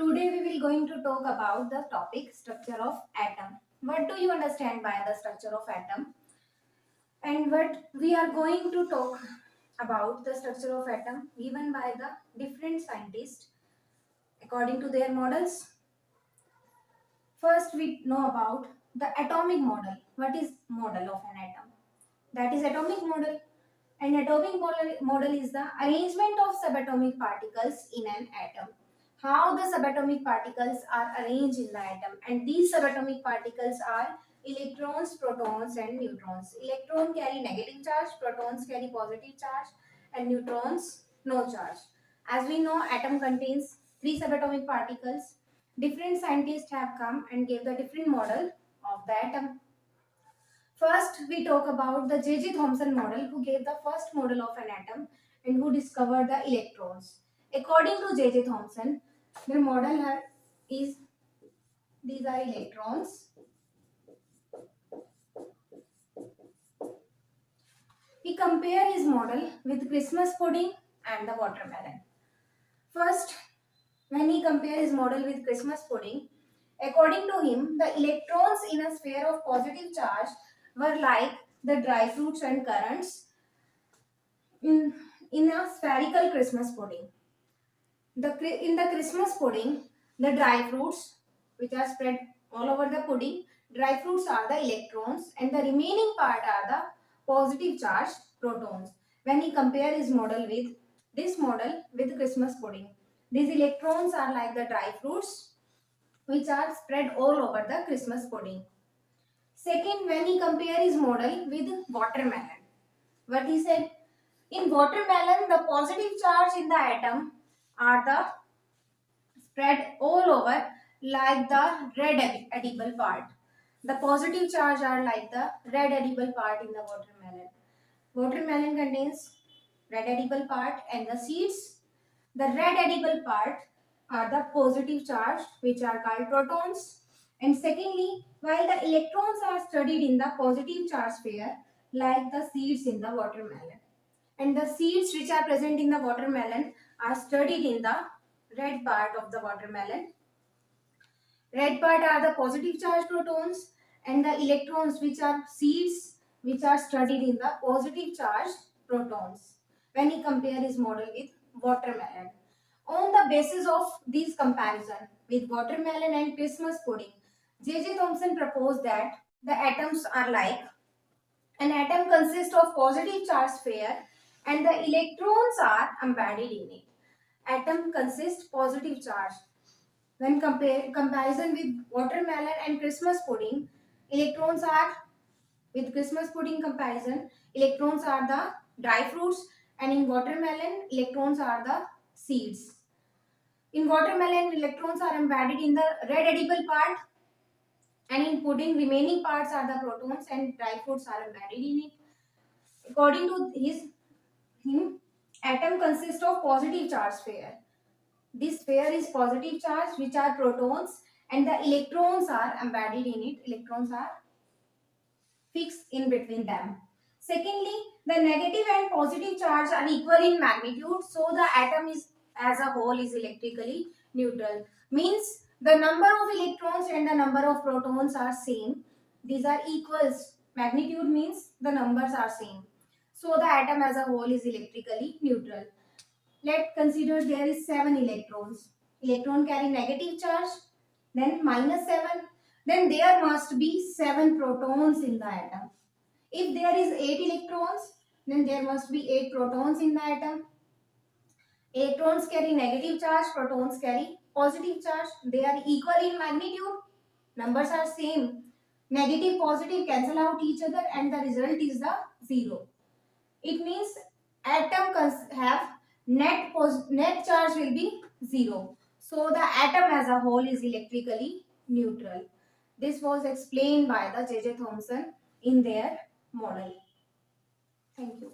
Today we will going to talk about the topic structure of atom. What do you understand by the structure of atom? And what we are going to talk about the structure of atom given by the different scientists according to their models. First we know about the atomic model. What is model of an atom? That is atomic model. An atomic model is the arrangement of subatomic particles in an atom. How the subatomic particles are arranged in the atom, and these subatomic particles are electrons, protons and neutrons. Electron carry negative charge, protons carry positive charge and neutrons no charge. As we know, atom contains three subatomic particles. Different scientists have come and gave the different model of the atom. First, we talk about the J.J. Thomson model, who gave the first model of an atom and who discovered the electrons. According to J.J. Thomson, the model is these are electrons. He compare his model with Christmas pudding and the watermelon. First, when he compared his model with Christmas pudding, according to him, the electrons in a sphere of positive charge were like the dry fruits and currants in a spherical Christmas pudding. In the Christmas pudding, the dry fruits, which are spread all over the pudding, dry fruits are the electrons and the remaining part are the positive charged protons. When he compare his model with this model with Christmas pudding, these electrons are like the dry fruits which are spread all over the Christmas pudding. Second, when he compare his model with watermelon, what he said, in watermelon, the positive charge in the atom are the spread all over like the red edible part. The positive charge are like the red edible part in the watermelon. Watermelon contains red edible part and the seeds. The red edible part are the positive charge which are called protons. And secondly, while the electrons are studied in the positive charge sphere like the seeds in the watermelon. And the seeds which are present in the watermelon are studied in the red part of the watermelon. Red part are the positive charge protons and the electrons which are seeds which are studied in the positive charge protons when he compare his model with watermelon. On the basis of this comparison with watermelon and Christmas pudding, J.J. Thomson proposed that the atoms are like an atom consists of positive charge sphere and the electrons are embedded in it. Atom consists positive charge. When comparison with watermelon and Christmas pudding, electrons are with Christmas pudding comparison, electrons are the dry fruits and in watermelon, electrons are the seeds. In watermelon, electrons are embedded in the red edible part and in pudding, remaining parts are the protons and dry fruits are embedded in it. According to him, atom consists of positive charge sphere. This sphere is positive charge which are protons and the electrons are embedded in it. Electrons are fixed in between them. Secondly, the negative and positive charge are equal in magnitude, so the atom is as a whole is electrically neutral. Means the number of electrons and the number of protons are same. These are equals. Magnitude means the numbers are same. So the atom as a whole is electrically neutral. Let's consider there is 7 electrons. Electron carry negative charge, then minus 7. Then there must be 7 protons in the atom. If there is 8 electrons, then there must be 8 protons in the atom. Electrons carry negative charge, protons carry positive charge. They are equal in magnitude. Numbers are same. Negative, positive cancel out each other and the result is the 0. It means atom have net charge will be 0. So the atom as a whole is electrically neutral. This was explained by the J.J. Thomson in their model. Thank you.